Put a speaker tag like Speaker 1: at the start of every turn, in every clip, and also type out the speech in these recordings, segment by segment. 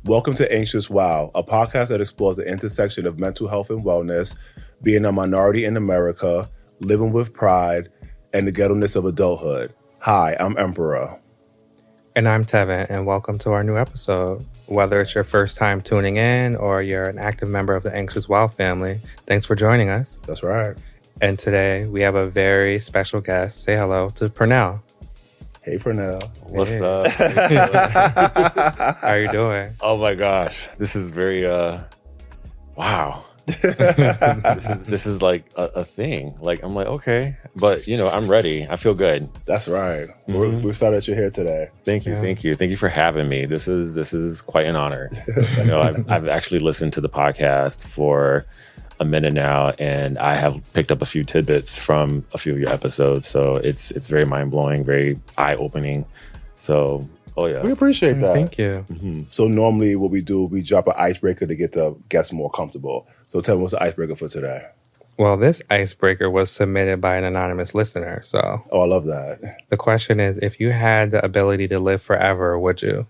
Speaker 1: Welcome to Anxious Wow, a podcast that explores the intersection of mental health and wellness, being a minority in America, living with pride, and the ghetto-ness of adulthood. Hi, I'm Emperor.
Speaker 2: And I'm Tevin, and welcome to our new episode. Whether it's your first time tuning in or you're an active member of the Anxious Wow family, thanks for joining us.
Speaker 1: That's right.
Speaker 2: And today we have a very special guest. Say hello to Pernell.
Speaker 1: Hey, Pernell.
Speaker 3: What's up?
Speaker 2: How are you doing?
Speaker 3: Oh my gosh, this is very wow. this is like a thing. Like I'm like, okay, but I'm ready. I feel good.
Speaker 1: That's right. We're excited that you're here today.
Speaker 3: Thank you for having me. This is quite an honor. I've actually listened to the podcast for a minute now, and I have picked up a few tidbits from a few of your episodes. So it's very mind blowing, very eye opening. So
Speaker 1: we appreciate that.
Speaker 2: Thank you.
Speaker 1: Mm-hmm. So normally what we do, we drop an icebreaker to get the guests more comfortable. So tell me, what's the icebreaker for today?
Speaker 2: Well, this icebreaker was submitted by an anonymous listener. So
Speaker 1: I love that.
Speaker 2: The question is, if you had the ability to live forever, would you?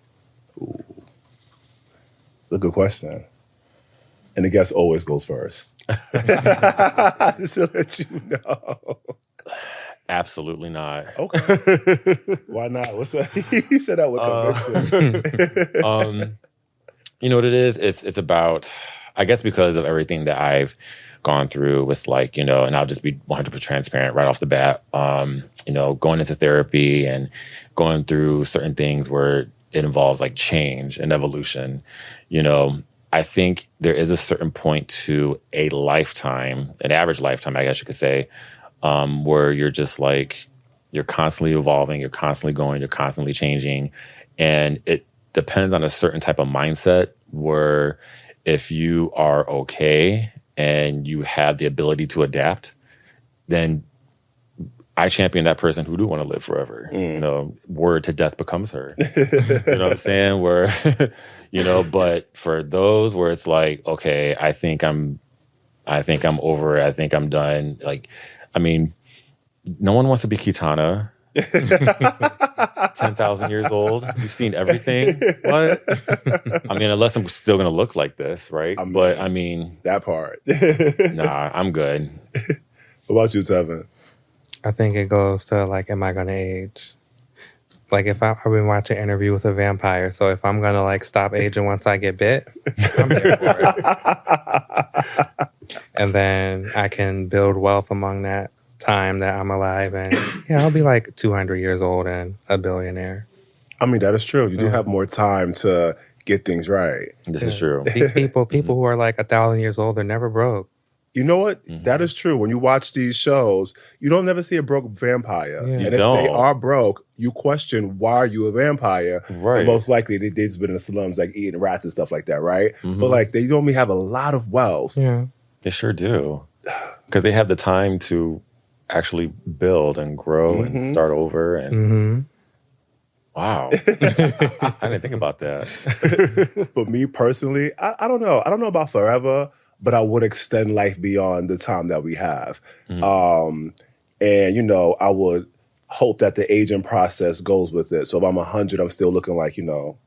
Speaker 1: Ooh. That's a good question. And the guest always goes first. Just to let you know.
Speaker 3: Absolutely not.
Speaker 1: Okay. Why not? What's that? He said that with conviction.
Speaker 3: You know what it is? It's about, I guess, because of everything that I've gone through with and I'll just be 100% transparent right off the bat. Going into therapy and going through certain things where it involves like change and evolution, I think there is a certain point to a lifetime, an average lifetime, I guess you could say, where you're just like, you're constantly evolving, you're constantly going, you're constantly changing. And it depends on a certain type of mindset where if you are okay and you have the ability to adapt, then I champion that person who do want to live forever. Word to death becomes her. You know what I'm saying? Where, but for those where it's like, okay, I think I'm over it. I think I'm done. Like, I mean, no one wants to be Kitana. 10,000 years old. You've seen everything. What? I mean, unless I'm still going to look like this, right? I mean.
Speaker 1: That part.
Speaker 3: Nah, I'm good.
Speaker 1: What about you, Tevin?
Speaker 2: I think it goes to am I going to age? Like if I've been watching Interview with a Vampire, so if I'm going to stop aging once I get bit, I'm here for it. And then I can build wealth among that time that I'm alive, and I'll be 200 years old and a billionaire.
Speaker 1: I mean, that is true. You do have more time to get things right.
Speaker 3: This is true.
Speaker 2: These people who are 1,000 years old, they're never broke.
Speaker 1: You know what? Mm-hmm. That is true. When you watch these shows, you don't never see a broke vampire.
Speaker 2: Yeah.
Speaker 1: And if they are broke, you question, why are you a vampire?
Speaker 3: Right.
Speaker 1: And most likely they've been in the slums eating rats and stuff like that, right? Mm-hmm. But they normally have a lot of wealth.
Speaker 2: Yeah.
Speaker 3: They sure do. Because they have the time to actually build and grow and start over. And wow. I didn't think about that.
Speaker 1: For me personally, I don't know. I don't know about forever, but I would extend life beyond the time that we have. And, I would hope that the aging process goes with it. So if I'm 100, I'm still looking like,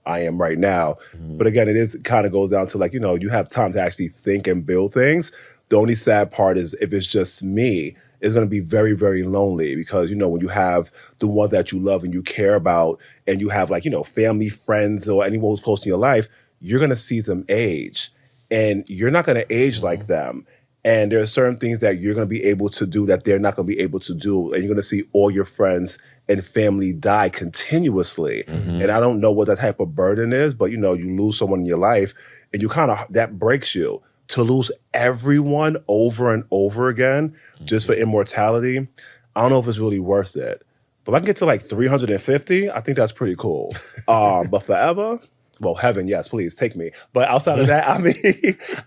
Speaker 1: I am right now. But again, it kind of goes down to you have time to actually think and build things. The only sad part is if it's just me, it's going to be very, very lonely because, when you have the one that you love and you care about and you have family, friends, or anyone who's close to your life, you're going to see them age. And you're not going to age like them. And there are certain things that you're going to be able to do that they're not going to be able to do. And you're going to see all your friends and family die continuously. And I don't know what that type of burden is, but, you lose someone in your life and you that breaks you. To lose everyone over and over again just for immortality, I don't know if it's really worth it. But if I can get to 350, I think that's pretty cool. But forever... Well, heaven, yes, please take me. But outside of that, I mean,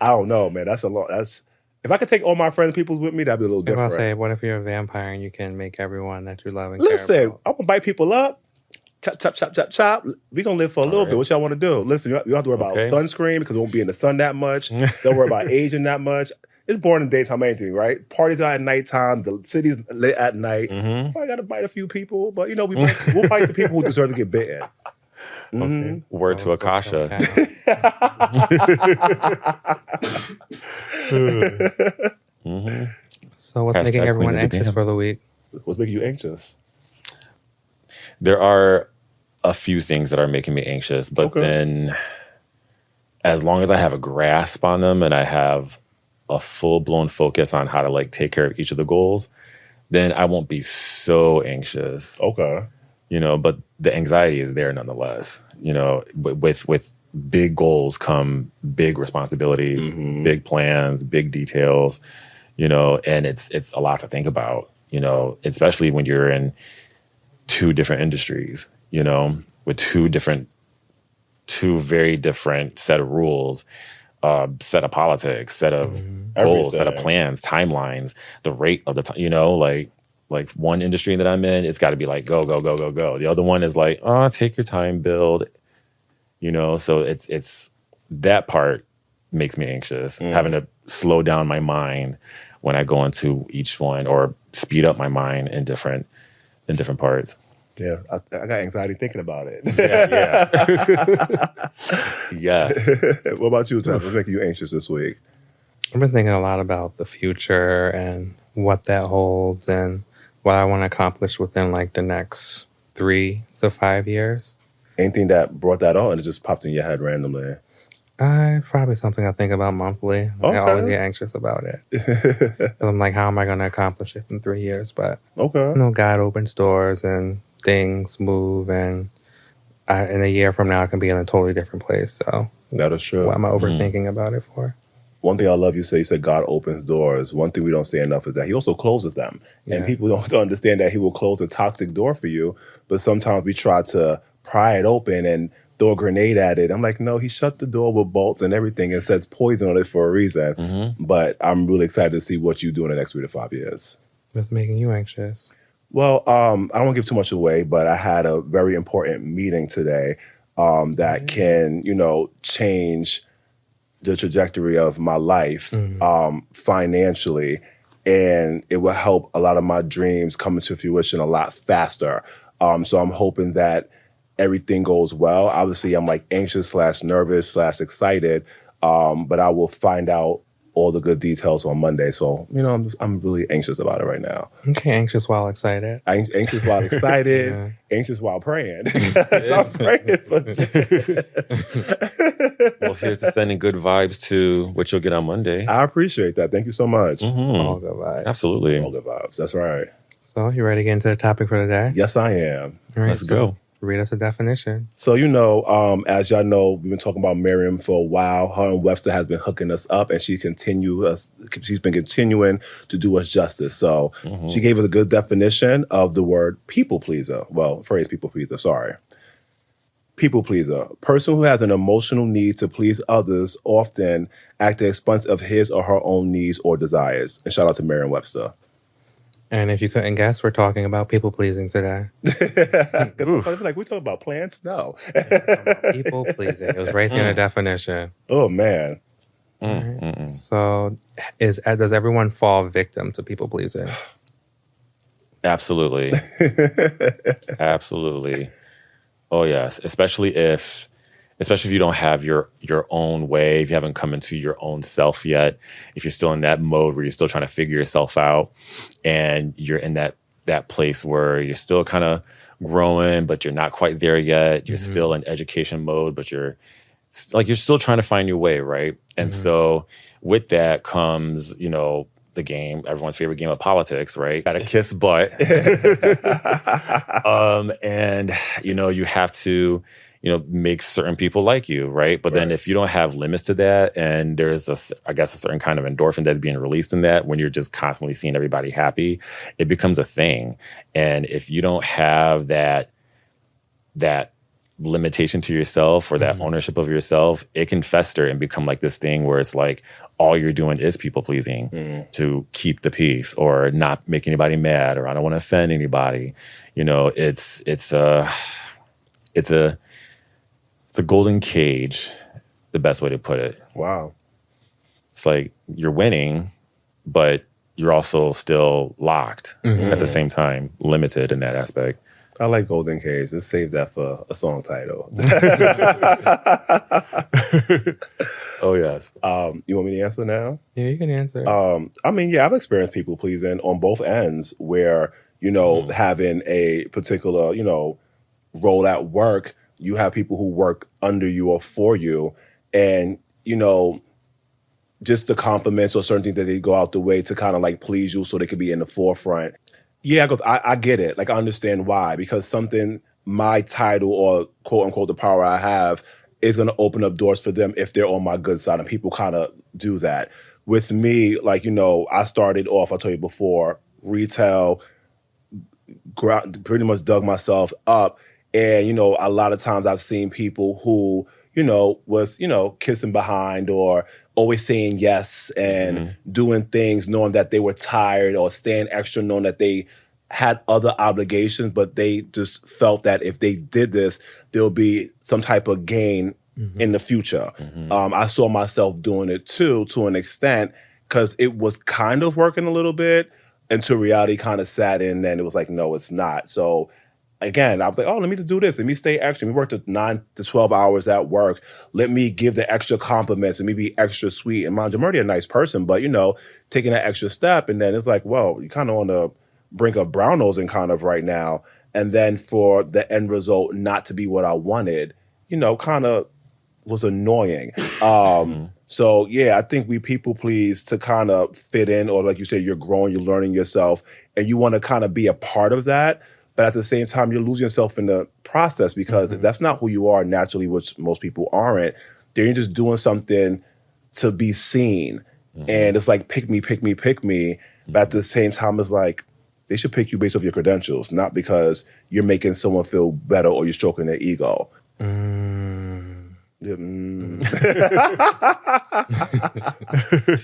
Speaker 1: I don't know, man. That's a lot. If I could take all my friends, people with me, that'd be a little different.
Speaker 2: I'll say, what if you're a vampire and you can make everyone that you love and
Speaker 1: Listen,
Speaker 2: care about?
Speaker 1: I'm gonna bite people up. Chop, chop, chop, chop, chop. We're gonna live for a little bit. What y'all want to do? Listen, you don't have to worry about sunscreen because we won't be in the sun that much. Don't worry about aging that much. It's boring in daytime, anything, right? Parties are at nighttime. The city's lit at night. I got to bite a few people, but we'll bite the people who deserve to get bitten.
Speaker 3: Okay. Word to Akasha. Mm-hmm.
Speaker 2: So what's making
Speaker 3: Hashtag
Speaker 2: everyone
Speaker 3: queen of the
Speaker 2: anxious
Speaker 3: damn.
Speaker 2: for the week?
Speaker 1: What's making you anxious?
Speaker 3: There are a few things that are making me anxious, but
Speaker 1: Okay.
Speaker 3: then as long as I have a grasp on them and I have a full-blown focus on how to like take care of each of the goals, then I won't be so anxious.
Speaker 1: Okay.
Speaker 3: But the anxiety is there nonetheless. With big goals come big responsibilities, big plans, big details, and it's a lot to think about, especially when you're in two different industries, with two very different set of rules, set of politics, set of goals, set of
Speaker 1: Everything.
Speaker 3: plans, timelines, the rate of the time, like one industry that I'm in, it's got to be like go, go, go, go, go. The other one is like, oh, take your time, build, so it's that part makes me anxious, having to slow down my mind when I go into each one or speed up my mind in different parts.
Speaker 1: Yeah, I got anxiety thinking about it.
Speaker 3: Yeah. Yes.
Speaker 1: What about you, Tom? What's making you anxious this week?
Speaker 2: I've been thinking a lot about the future and what that holds and what I want to accomplish within like the next 3 to 5 years.
Speaker 1: Anything that brought that on, and it just popped in your head randomly?
Speaker 2: Probably something I think about monthly.
Speaker 1: Okay.
Speaker 2: I always get anxious about it. 'Cause I'm like, how am I going to accomplish it in 3 years? But
Speaker 1: Okay.
Speaker 2: God opens doors and things move, and in a year from now, I can be in a totally different place. So
Speaker 1: That is true.
Speaker 2: what am I overthinking about it for?
Speaker 1: One thing I love you said God opens doors. One thing we don't say enough is that he also closes them. And
Speaker 2: Yeah.
Speaker 1: people don't understand that he will close a toxic door for you. But sometimes we try to pry it open and throw a grenade at it. I'm like, no, he shut the door with bolts and everything and sets poison on it for a reason. But I'm really excited to see what you do in the next 3 to 5 years.
Speaker 2: What's making you anxious?
Speaker 1: Well, I don't want to give too much away, but I had a very important meeting today that can, change the trajectory of my life financially, and it will help a lot of my dreams come into fruition a lot faster. So I'm hoping that everything goes well. Obviously, I'm like anxious / nervous / excited, but I will find out all the good details on Monday. So, I'm really anxious about it right now.
Speaker 2: Okay, anxious while excited.
Speaker 1: Anxious while excited,
Speaker 2: Yeah.
Speaker 1: anxious while praying. So I'm praying for
Speaker 3: Well, here's to sending good vibes to what you'll get on Monday.
Speaker 1: I appreciate that. Thank you so much.
Speaker 2: All good vibes.
Speaker 3: Absolutely.
Speaker 1: All good vibes. That's right.
Speaker 2: So, you ready to get into the topic for the day?
Speaker 1: Yes, I am.
Speaker 2: All right,
Speaker 3: Let's go.
Speaker 2: Read us a definition.
Speaker 1: So, as y'all know, we've been talking about Miriam for a while. Her and Webster has been hooking us up, and she's been continuing to do us justice. So she gave us a good definition of the word people pleaser. Well, phrase people pleaser, sorry. People pleaser, person who has an emotional need to please others, often at the expense of his or her own needs or desires. And shout out to Miriam Webster.
Speaker 2: And if you couldn't guess, we're talking about people pleasing today.
Speaker 1: Because sometimes like, we talking about plants? No.
Speaker 2: People pleasing. It was right there in the definition.
Speaker 1: Oh, man.
Speaker 2: So, does everyone fall victim to people pleasing?
Speaker 3: Absolutely. Absolutely. Oh, yes. Especially if you don't have your own way, if you haven't come into your own self yet, if you're still in that mode where you're still trying to figure yourself out and you're in that place where you're still kind of growing, but you're not quite there yet. You're still in education mode, but you're still trying to find your way, right? And so with that comes, the game, everyone's favorite game of politics, right? Gotta kiss butt. And, you have to, make certain people like you, right? But then if you don't have limits to that, and there's a certain kind of endorphin that's being released in that when you're just constantly seeing everybody happy, it becomes a thing. And if you don't have that limitation to yourself or that ownership of yourself, it can fester and become like this thing where it's like all you're doing is people pleasing to keep the peace or not make anybody mad, or I don't want to offend anybody. It's a golden cage, the best way to put it.
Speaker 1: Wow.
Speaker 3: It's like you're winning, but you're also still locked at the same time, limited in that aspect.
Speaker 1: I like Golden Cage. Let's save that for a song title.
Speaker 3: Oh, yes.
Speaker 1: You want me to answer now?
Speaker 2: Yeah, you can answer.
Speaker 1: I mean, yeah, I've experienced people pleasing on both ends where, having a particular, role at work, you have people who work under you or for you. And, just the compliments or certain things that they go out the way to kind of like please you so they could be in the forefront. Yeah, I get it. Like, I understand why, because something, my title or quote unquote the power I have is going to open up doors for them if they're on my good side, and people kind of do that. With me, like, I started off, I told you before, retail, pretty much dug myself up. And, a lot of times I've seen people who, was, kissing behind or always saying yes and doing things knowing that they were tired, or staying extra knowing that they had other obligations, but they just felt that if they did this, there'll be some type of gain in the future. I saw myself doing it too, to an extent, because it was kind of working a little bit until reality kind of sat in, and it was like, no, it's not. So again, I was like, oh, let me just do this. Let me stay extra. We worked 9 to 12 hours at work. Let me give the extra compliments and me be extra sweet. And mind you, I'm already a nice person, but, taking that extra step. And then it's like, well, you kind of on the brink of brown nosing kind of right now. And then for the end result not to be what I wanted, kind of was annoying. So, yeah, I think we people please to kind of fit in, or like you said, you're growing, you're learning yourself, and you want to kind of be a part of that. But at the same time, you're losing yourself in the process, because that's not who you are naturally, which most people aren't. They're just doing something to be seen. And it's like, pick me, pick me, pick me. But at the same time, it's like, they should pick you based off your credentials, not because you're making someone feel better or you're stroking their ego. I'm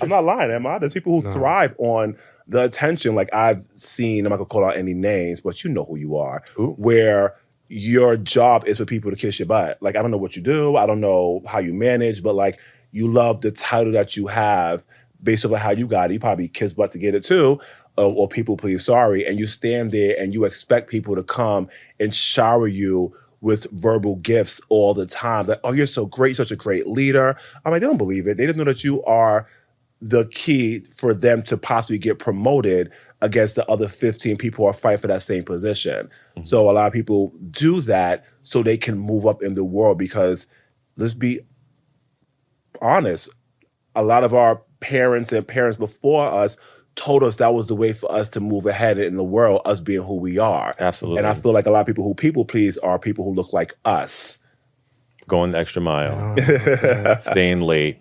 Speaker 1: not lying, am I? There's people who thrive on the attention. Like, I've seen, I'm not gonna call out any names, but you know who you are, where your job is for people to kiss your butt. Like, I don't know what you do, I don't know how you manage, but like, you love the title that you have based on how you got it. You probably kiss butt to get it too, or people please, sorry. And you stand there and you expect people to come and shower you with verbal gifts all the time. Like, oh, you're so great, such a great leader. I'm like, they don't believe it. They didn't know that you are the key for them to possibly get promoted against the other 15 people who are fighting for that same position. So a lot of people do that so they can move up in the world, because let's be honest, a lot of our parents and parents before us told us that was the way for us to move ahead in the world, us being who we are.
Speaker 3: Absolutely.
Speaker 1: And I feel like a lot of people who people please are people who look like us.
Speaker 3: Going the extra mile, staying late,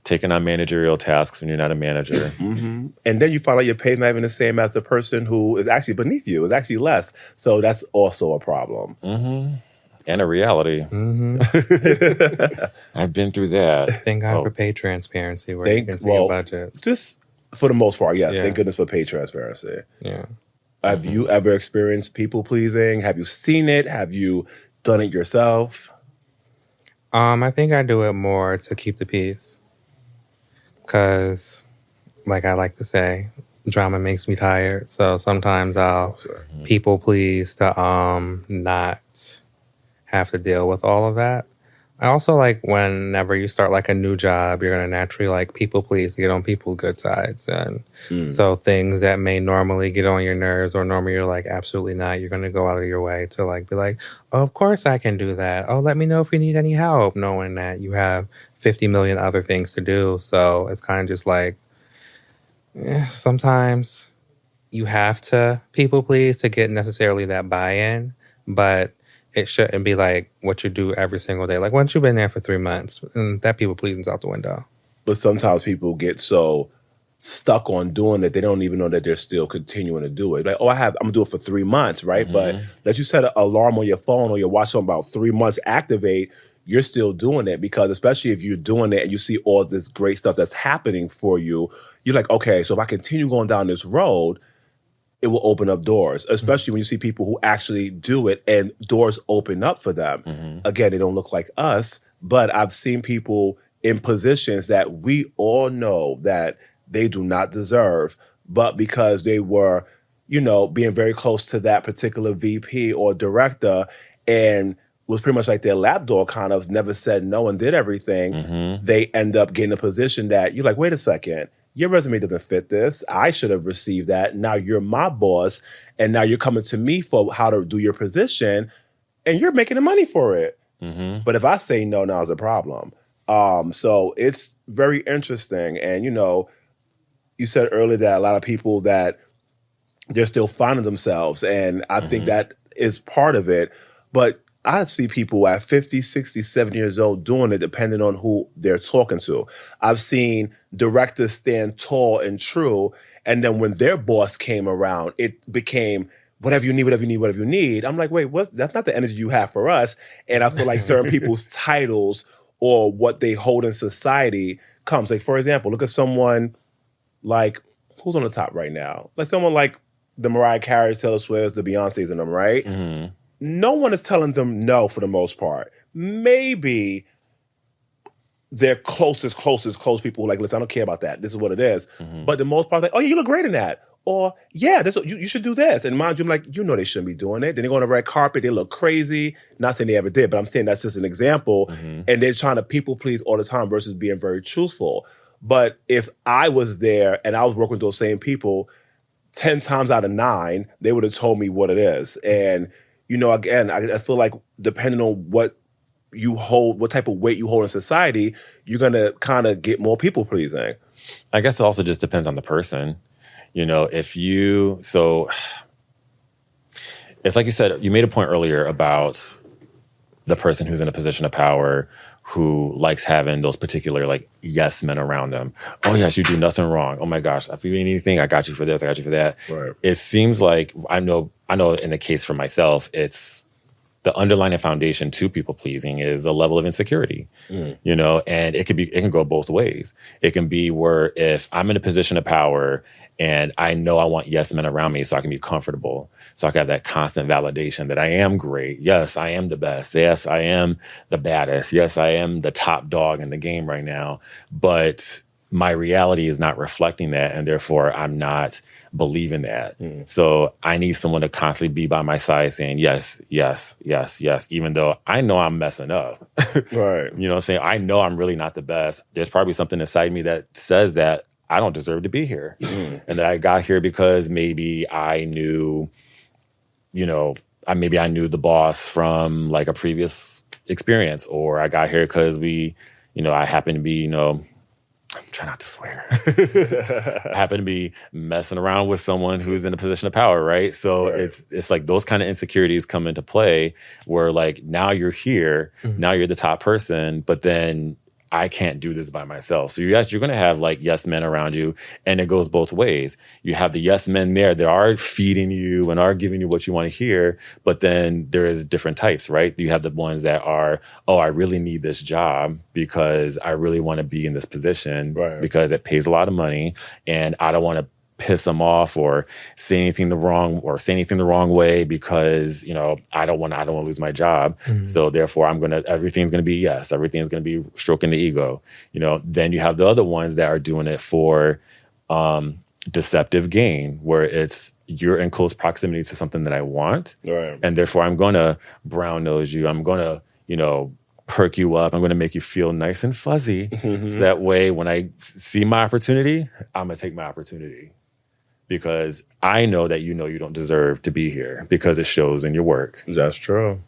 Speaker 3: taking on managerial tasks when you're not a manager.
Speaker 1: And then you find out your pay not even the same as the person who is actually beneath you. It's actually less. So that's also a problem.
Speaker 3: And a reality. I've been through that.
Speaker 2: Thank God for pay transparency, where you can see your budget.
Speaker 1: Just for the most part, yes. Yeah. Thank goodness for pay transparency.
Speaker 2: Yeah.
Speaker 1: Have you ever experienced people pleasing? Have you seen it? Have you done it yourself?
Speaker 2: I think I do it more to keep the peace. Because, like I like to say, drama makes me tired. So sometimes I'll people please to not have to deal with all of that. I also like whenever you start like a new job, you're going to naturally like people please to get on people's good sides. And so things that may normally get on your nerves, or normally you're like, absolutely not, you're going to go out of your way to like be like, oh, of course I can do that. Oh, let me know if you need any help, knowing that you have 50 million other things to do. So it's kind of just like, sometimes you have to people please to get necessarily that buy-in, but it shouldn't be like what you do every single day. Like, once you've been there for 3 months, and that people pleasing's out the window.
Speaker 1: But sometimes people get so stuck on doing it, they don't even know that they're still continuing to do it. Like, oh, I'm gonna do it for 3 months, right? But let you set an alarm on your phone or your watch on about 3 months activate, you're still doing it, because especially if you're doing it and you see all this great stuff that's happening for you, you're like, okay, so if I continue going down this road, it will open up doors, especially when you see people who actually do it and doors open up for them. Again, they don't look like us, but I've seen people in positions that we all know that they do not deserve, but because they were, being very close to that particular VP or director and was pretty much like their lapdog, kind of never said no and did everything, they end up getting a position that you're like, wait a second, your resume doesn't fit this. I should have received that. Now you're my boss, and now you're coming to me for how to do your position, and you're making the money for it. But if I say no, now it's a problem. So it's very interesting. And, you said earlier that a lot of people that they're still finding themselves. And I think that is part of it. But I see people at 50, 60, 70 years old doing it depending on who they're talking to. I've seen directors stand tall and true. And then when their boss came around, it became whatever you need, whatever you need, whatever you need. I'm like, wait, what? That's not the energy you have for us. And I feel like certain people's titles or what they hold in society comes. Like, for example, look at someone like, who's on the top right now? Like someone like the Mariah Carey, Taylor Swift, the Beyoncés and them, right? No one is telling them no for the most part. Maybe their close people like, listen, I don't care about that. This is what it is. But the most part, like, oh, yeah, you look great in that. Or, yeah, you should do this. And mind you, I'm like, they shouldn't be doing it. Then they go on the red carpet, they look crazy. Not saying they ever did, but I'm saying that's just an example. And they're trying to people please all the time versus being very truthful. But if I was there and I was working with those same people, 10 times out of 9, they would have told me what it is. And, again, I feel like depending on what you hold, what type of weight you hold in society, you're going to kind of get more people pleasing.
Speaker 3: I guess it also just depends on the person. It's like you said, you made a point earlier about the person who's in a position of power who likes having those particular like yes men around them. Oh yes, you do nothing wrong. Oh my gosh, if you need anything, I got you for this, I got you for that.
Speaker 1: Right.
Speaker 3: It seems like I know in the case for myself, it's the underlying foundation to people pleasing is a level of insecurity. And it can go both ways. It can be where if I'm in a position of power and I know I want yes men around me so I can be comfortable, so I can have that constant validation that I am great. Yes, I am the best. Yes, I am the baddest. Yes, I am the top dog in the game right now. But my reality is not reflecting that, and therefore I'm not believing that. So I need someone to constantly be by my side saying yes, yes, yes, yes, even though I know I'm messing up.
Speaker 1: Right.
Speaker 3: You know what I'm saying? I know I'm really not the best. There's probably something inside me that says that I don't deserve to be here. And that I got here because maybe I knew, maybe I knew the boss from like a previous experience, or I got here because I happen to be, I'm trying not to swear. I happen to be messing around with someone who's in a position of power, right? So it's like those kind of insecurities come into play where like now you're here, now you're the top person, but then I can't do this by myself. So you're going to have like yes men around you, and it goes both ways. You have the yes men there that are feeding you and are giving you what you want to hear, but then there is different types, right? You have the ones that are, oh, I really need this job because I really want to be in this position because it pays a lot of money, and I don't want to piss them off or say anything the wrong way because I don't want to lose my job. So therefore everything's gonna be yes, everything's gonna be stroking the ego. Then you have the other ones that are doing it for deceptive gain, where it's you're in close proximity to something that I want, and therefore I'm gonna brown nose you. I'm gonna perk you up. I'm gonna make you feel nice and fuzzy, so that way when I see my opportunity, I'm gonna take my opportunity. Because I know that you don't deserve to be here because it shows in your work.
Speaker 1: That's true.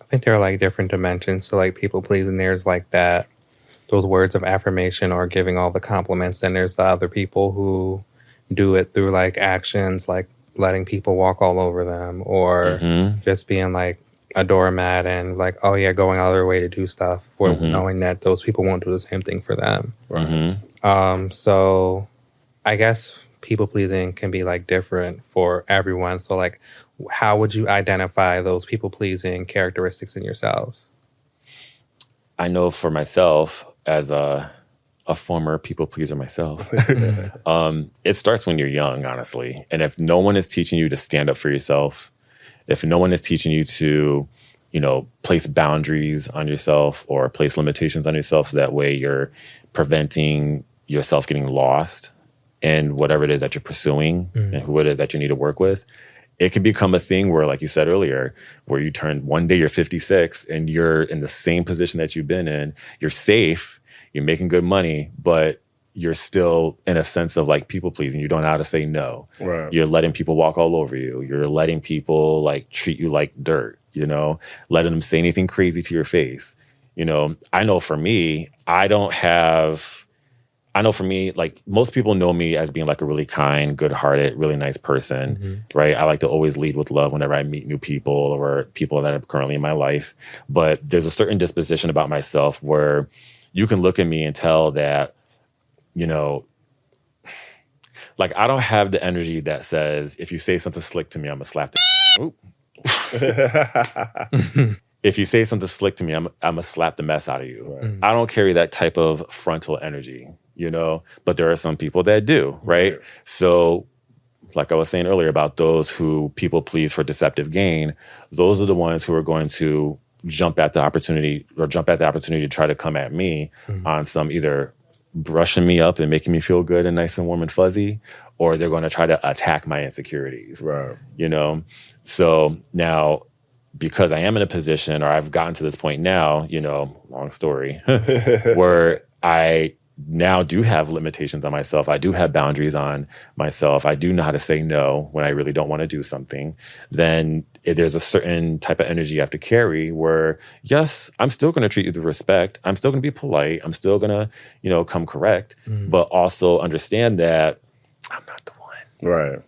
Speaker 2: I think there are like different dimensions to like people pleasing. There's like that, those words of affirmation or giving all the compliments. Then there's the other people who do it through like actions, like letting people walk all over them or just being like a doormat and like, oh yeah, going out of their way to do stuff for knowing that those people won't do the same thing for them. So I guess people pleasing can be like different for everyone. So like, how would you identify those people pleasing characteristics in yourselves?
Speaker 3: I know for myself, as a former people pleaser myself, it starts when you're young, honestly. And if no one is teaching you to stand up for yourself, if no one is teaching you to, place boundaries on yourself or place limitations on yourself, so that way you're preventing yourself getting lost in whatever it is that you're pursuing and who it is that you need to work with, it can become a thing where, like you said earlier, where you turn one day you're 56 and you're in the same position that you've been in. You're safe, you're making good money, but you're still in a sense of like people pleasing. You don't know how to say no.
Speaker 1: Right.
Speaker 3: You're letting people walk all over you. You're letting people like treat you like dirt, you know, letting them say anything crazy to your face. You know, I know for me, like most people know me as being like a really kind, good-hearted, really nice person, right? I like to always lead with love whenever I meet new people or people that are currently in my life. But there's a certain disposition about myself where you can look at me and tell that, you know, like I don't have the energy that says, if you say something slick to me, I'm gonna slap the if you say something slick to me, I'm gonna slap the mess out of you.
Speaker 1: Right.
Speaker 3: I don't carry that type of frontal energy, you know, but there are some people that do, right? So like I was saying earlier about those who people please for deceptive gain, those are the ones who are going to jump at the opportunity to try to come at me on some either brushing me up and making me feel good and nice and warm and fuzzy, or they're going to try to attack my insecurities,
Speaker 1: Right.
Speaker 3: you know? So now, because I am in a position, or I've gotten to this point now, you know, long story, where I now do have limitations on myself. I do have boundaries on myself. I do know how to say no when I really don't want to do something. Then there's a certain type of energy you have to carry where, yes, I'm still going to treat you with respect. I'm still going to be polite. I'm still going to, you know, come correct, but also understand that I'm not the one.
Speaker 1: Right.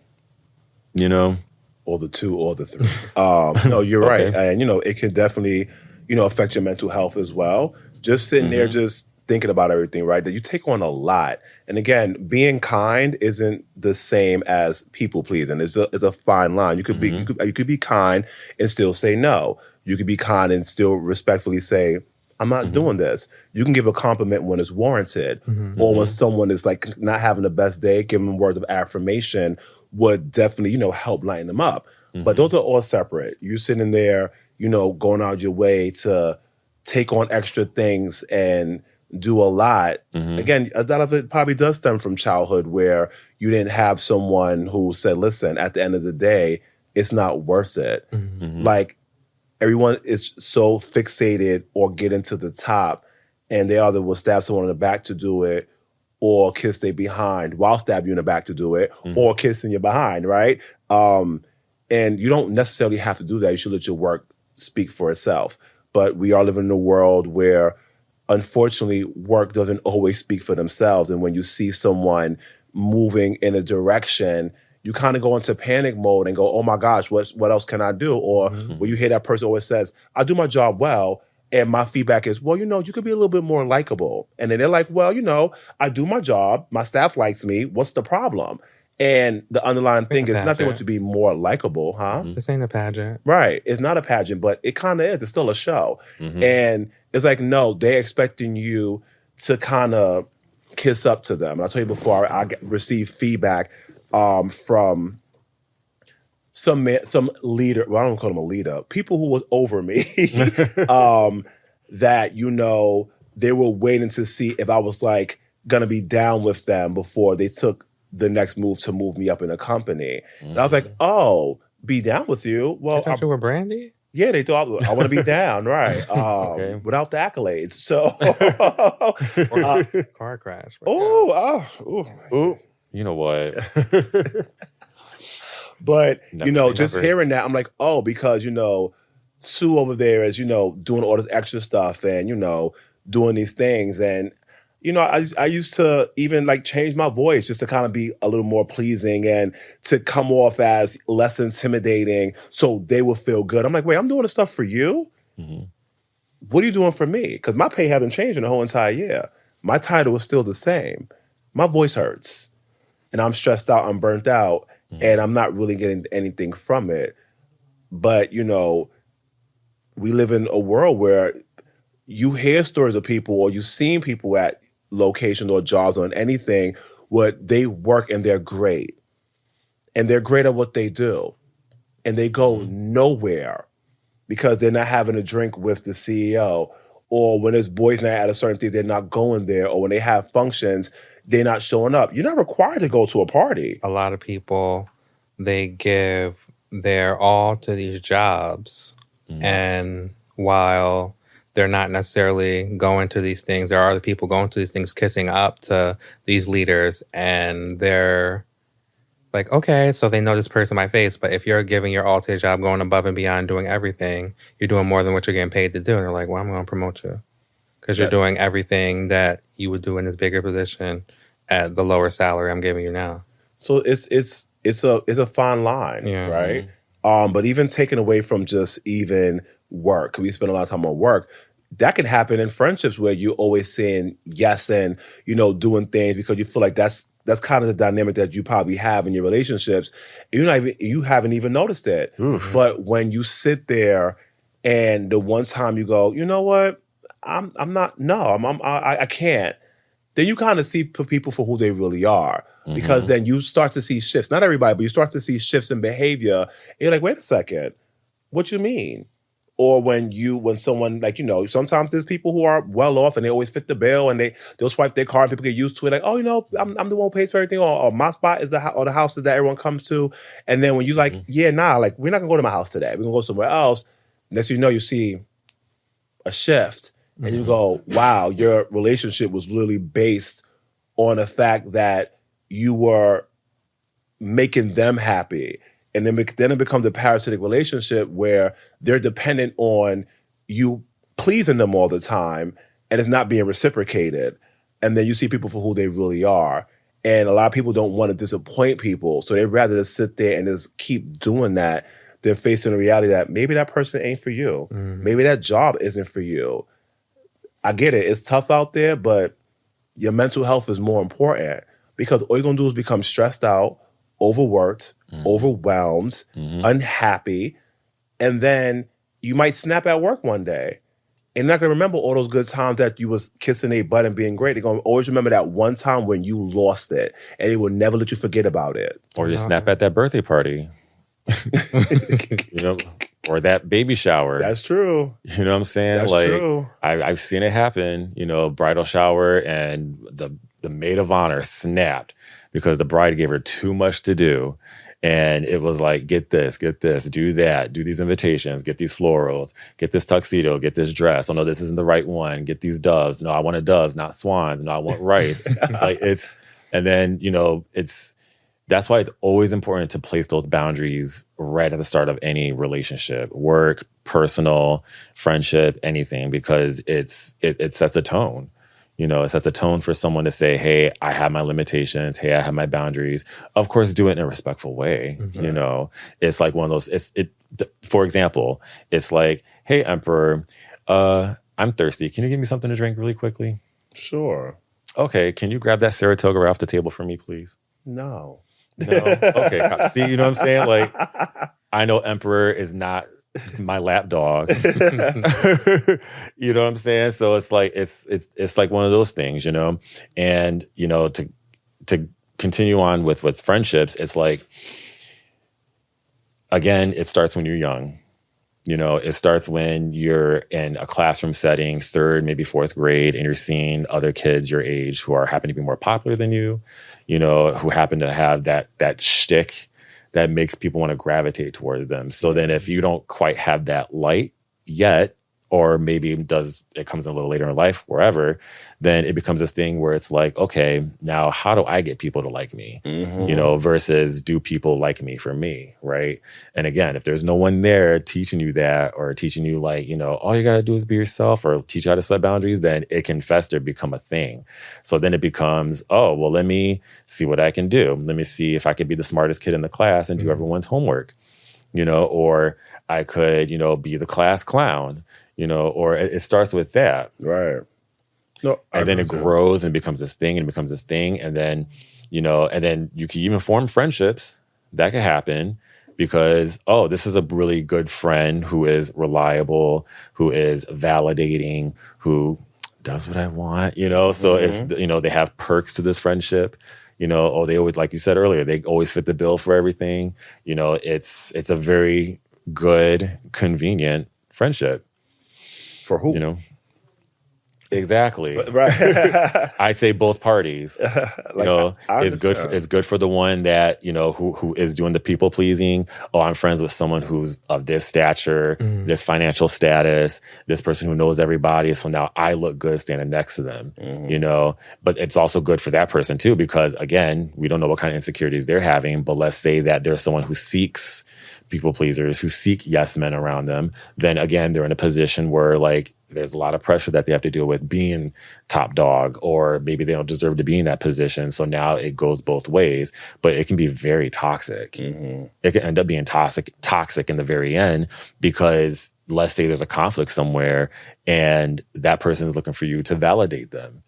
Speaker 3: You know?
Speaker 1: Or the two or the three. No, you're
Speaker 3: Okay.
Speaker 1: right. And, you know, it can definitely, you know, affect your mental health as well. Just sitting there, just thinking about everything, right? That you take on a lot. And again, being kind isn't the same as people pleasing. It's a fine line. You could be you could be kind and still say no. You could be kind and still respectfully say, I'm not doing this. You can give a compliment when it's warranted, or when someone is like not having the best day, giving them words of affirmation would definitely, you know, help lighten them up. But those are all separate. You sitting there, you know, going out your way to take on extra things and do a lot. Again, a lot of it probably does stem from childhood where you didn't have someone who said, listen, at the end of the day, it's not worth it. Like, everyone is so fixated or getting to the top, and they either will stab someone in the back to do it, or kiss their behind while stab you in the back to do it, or kissing your behind, right? And you don't necessarily have to do that. You should let your work speak for itself. But we are living in a world where, unfortunately, work doesn't always speak for themselves. And when you see someone moving in a direction, you kind of go into panic mode and go, oh my gosh, what else can I do? Or when you hear that person always says, I do my job well, and my feedback is, well, you know, you could be a little bit more likable. And then they're like, well, you know, I do my job, my staff likes me, what's the problem? And the underlying thing is nothing to be more likable, huh?
Speaker 2: This ain't a pageant.
Speaker 1: Right. It's not a pageant, but it kind of is. It's still a show. And it's like, no, they're expecting you to kind of kiss up to them. And I told you before, I received feedback from some leader. Well, I don't call them a leader. People who was over me, that, you know, they were waiting to see if I was like gonna be down with them before they took the next move to move me up in a company. And I was like, oh, be down with you? Well,
Speaker 2: I thought you were Brandy?
Speaker 1: Yeah, they thought I want to be down, right? Without the accolades. So,
Speaker 2: Car crash.
Speaker 3: Ooh. You know what?
Speaker 1: But, you know, just hearing that, I'm like, oh, because, you know, Sue over there is, you know, doing all this extra stuff and, you know, doing these things. And, you know, I used to even like change my voice just to kind of be a little more pleasing and to come off as less intimidating so they will feel good. I'm like, wait, I'm doing this stuff for you? What are you doing for me? Because my pay hasn't changed in the whole entire year. My title is still the same. My voice hurts. And I'm stressed out, I'm burnt out, and I'm not really getting anything from it. But, you know, we live in a world where you hear stories of people, or you've seen people at locations or jobs or anything where they work and they're great. And they're great at what they do. And they go nowhere because they're not having a drink with the CEO. Or when there's boys night at a certain thing, they're not going there. Or when they have functions, they're not showing up. You're not required to go to a party.
Speaker 2: A lot of people, they give their all to these jobs, and while they're not necessarily going to these things, there are other people going to these things, kissing up to these leaders, and they're like, okay, so they know this person by face, but if you're giving your all to a job, going above and beyond, doing everything, you're doing more than what you're getting paid to do. And they're like, well, I'm going to promote you because you're doing everything that you would do in this bigger position at the lower salary I'm giving you now.
Speaker 1: So it's a fine line, right? But even taken away from just even work, 'cause we spend a lot of time on work, that can happen in friendships where you're always saying yes and, doing things because you feel like that's kind of the dynamic that you probably have in your relationships. You haven't even noticed it. But when you sit there and the one time you go, you know what, I can't. Then you kind of see people for who they really are, because then you start to see shifts. Not everybody, but you start to see shifts in behavior. And you're like, wait a second, what you mean? Or when someone, sometimes there's people who are well off and they always fit the bill and they'll swipe their card and people get used to it. Like, oh, I'm the one who pays for everything, or my spot is the house that everyone comes to. And then when you we're not gonna go to my house today. We're gonna go somewhere else. Next thing you know, you see a shift and you go, wow, your relationship was really based on the fact that you were making them happy. And then it becomes a parasitic relationship where they're dependent on you pleasing them all the time, and it's not being reciprocated. And then you see people for who they really are. And a lot of people don't want to disappoint people, so they'd rather just sit there and just keep doing that than facing the reality that maybe that person ain't for you. Maybe that job isn't for you. I get it. It's tough out there, but your mental health is more important, because all you're going to do is become stressed out, overworked, overwhelmed, unhappy, and then you might snap at work one day. And you're not going to remember all those good times that you was kissing a butt and being great. They're going to always remember that one time when you lost it, and they will never let you forget about it.
Speaker 3: Or you snap at that birthday party. Or that baby shower.
Speaker 1: That's true.
Speaker 3: You know what I'm saying?
Speaker 1: That's true.
Speaker 3: I've seen it happen, bridal shower, and the maid of honor snapped because the bride gave her too much to do. And it was like, get this, do that, do these invitations, get these florals, get this tuxedo, get this dress. Oh no, this isn't the right one. Get these doves. No, I want a doves, not swans. No, I want rice. That's why it's always important to place those boundaries right at the start of any relationship, work, personal, friendship, anything, because it sets a tone. It sets a tone for someone to say, hey, I have my limitations. Hey, I have my boundaries. Of course, do it in a respectful way. It's like one of those, for example, it's like, hey, Emperor, I'm thirsty. Can you give me something to drink really quickly?
Speaker 1: Sure.
Speaker 3: Okay. Can you grab that Saratoga right off the table for me, please?
Speaker 1: No.
Speaker 3: Okay. See, you know what I'm saying? Like, I know Emperor is not my lap dog. You know what I'm saying? So it's like it's like one of those things, And to continue on with friendships, it's like, again, it starts when you're young. It starts when you're in a classroom setting, 3rd, maybe 4th grade, and you're seeing other kids your age who happen to be more popular than you, who happen to have that shtick that makes people want to gravitate towards them. So then if you don't quite have that light yet, or maybe it comes in a little later in life, wherever, then it becomes this thing where it's like, okay, now how do I get people to like me? Versus do people like me for me, right? And again, if there's no one there teaching you that, or teaching you like, all you got to do is be yourself, or teach you how to set boundaries, then it can fester, become a thing. So then it becomes, oh, well, let me see what I can do. Let me see if I could be the smartest kid in the class and do everyone's homework, or I could, be the class clown. Or it starts with that.
Speaker 1: Right.
Speaker 3: No, and then it grows and becomes this thing, and then, and then you can even form friendships. That could happen because, oh, this is a really good friend who is reliable, who is validating, who does what I want, So it's, they have perks to this friendship. They always, like you said earlier, they always fit the bill for everything. It's a very good, convenient friendship.
Speaker 1: For who?
Speaker 3: Exactly.
Speaker 1: Right.
Speaker 3: I say both parties.
Speaker 1: Like, I
Speaker 3: It's good.
Speaker 1: understand.
Speaker 3: It's good for the one that who is doing the people pleasing. Oh, I'm friends with someone who's of this stature, this financial status, this person who knows everybody. So now I look good standing next to them. But it's also good for that person too, because again, we don't know what kind of insecurities they're having. But let's say that there's someone who seeks people pleasers, who seek yes men around them. Then again, they're in a position where like there's a lot of pressure that they have to deal with being top dog, or maybe they don't deserve to be in that position. So now it goes both ways, but it can be very toxic. It can end up being toxic in the very end, because let's say there's a conflict somewhere and that person is looking for you to validate them.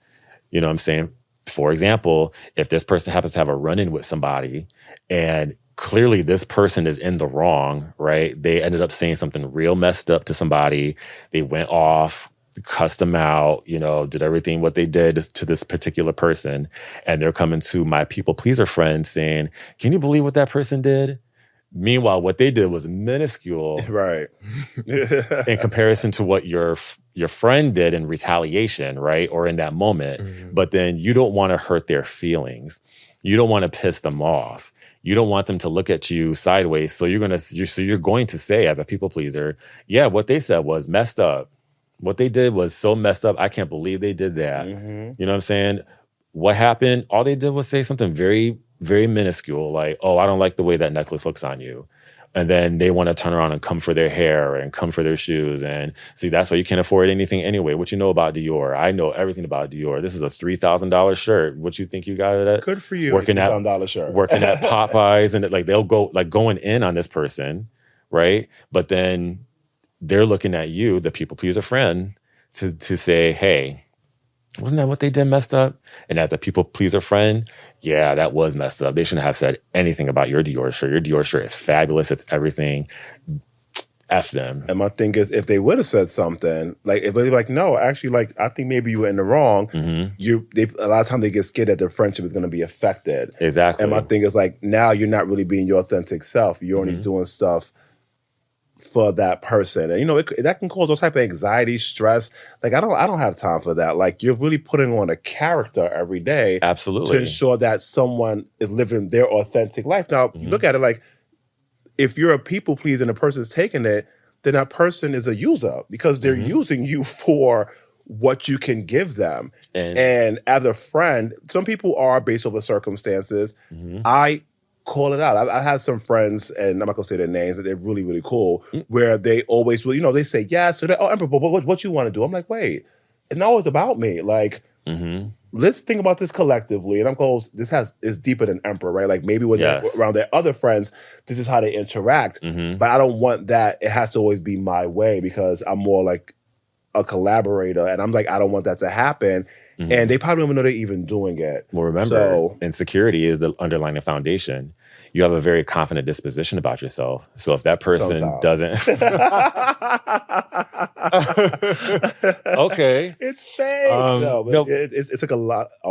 Speaker 3: You know what I'm saying? For example, if this person happens to have a run-in with somebody and clearly this person is in the wrong, right? They ended up saying something real messed up to somebody. They went off, cussed them out, did everything what they did to this particular person. And they're coming to my people pleaser friend saying, can you believe what that person did? Meanwhile, what they did was minuscule
Speaker 1: Right.
Speaker 3: in comparison to what your friend did in retaliation, right? Or in that moment. But then you don't want to hurt their feelings. You don't want to piss them off. You don't want them to look at you sideways. So you're going to say, as a people pleaser, yeah, what they said was messed up. What they did was so messed up. I can't believe they did that. You know what I'm saying? What happened? All they did was say something very, very minuscule, like, oh, I don't like the way that necklace looks on you. And then they want to turn around and come for their hair and come for their shoes. And see, that's why you can't afford anything anyway. What you know about Dior? I know everything about Dior. This is a $3,000 shirt. What you think you got it at?
Speaker 1: Good for you.
Speaker 3: Working at
Speaker 1: $3,000 shirt.
Speaker 3: Working at Popeyes, and like they'll go like going in on this person, right? But then they're looking at you, the people pleaser friend, to say, hey, wasn't that what they did messed up? And as a people pleaser friend, yeah, that was messed up. They shouldn't have said anything about your Dior shirt. Your Dior shirt is fabulous. It's everything. F them.
Speaker 1: And my thing is, if they would have said something, like if they're like, no, actually, like I think maybe you were in the wrong. A lot of times they get scared that their friendship is going to be affected.
Speaker 3: Exactly.
Speaker 1: And my thing is like, now you're not really being your authentic self. You're only doing stuff for that person, and that can cause all type of anxiety, stress. Like I don't have time for that. Like you're really putting on a character every day,
Speaker 3: absolutely,
Speaker 1: to ensure that someone is living their authentic life. Now you look at it like, if you're a people pleaser and a person's taking it, then that person is a user, because they're using you for what you can give them. And as a friend, some people are based over circumstances. I call it out. I have some friends, and I'm not gonna say their names, and they're really, really cool, where they always will, they say yes, so Emperor, but what you want to do? I'm like, wait, it's not always about me. Like, let's think about this collectively. And I'm close. This is deeper than Emperor, right? Like maybe when they're around their other friends, this is how they interact. But I don't want that. It has to always be my way, because I'm more like a collaborator, and I'm like, I don't want that to happen. And they probably don't even know they're even doing it.
Speaker 3: Well, remember, insecurity is the underlying foundation. You have a very confident disposition about yourself. So if that person doesn't... Okay.
Speaker 1: It's fake. But it took a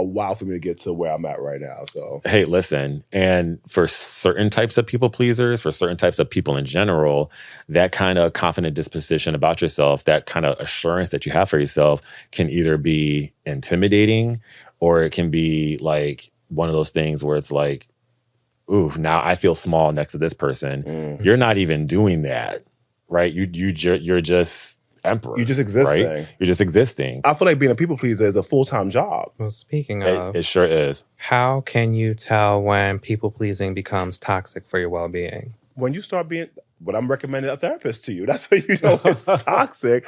Speaker 1: while for me to get to where I'm at right now. So
Speaker 3: hey, listen, and for certain types of people pleasers, for certain types of people in general, that kind of confident disposition about yourself, that kind of assurance that you have for yourself, can either be intimidating, or it can be like one of those things where it's like, ooh, now I feel small next to this person. You're not even doing that, right? You're just Emperor.
Speaker 1: You're just existing.
Speaker 3: Right? You're just existing.
Speaker 1: I feel like being a people pleaser is a full-time job.
Speaker 2: Well, speaking of,
Speaker 3: it sure is.
Speaker 2: How can you tell when people pleasing becomes toxic for your well-being?
Speaker 1: When you start being, what I'm recommending a therapist to you, that's when you know it's toxic.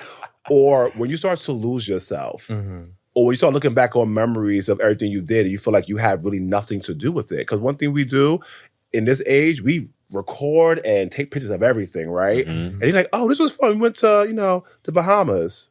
Speaker 1: Or when you start to lose yourself. Or when you start looking back on memories of everything you did and you feel like you had really nothing to do with it. Because one thing we do in this age, we record and take pictures of everything, right? And you're like, oh, this was fun. We went to, the Bahamas.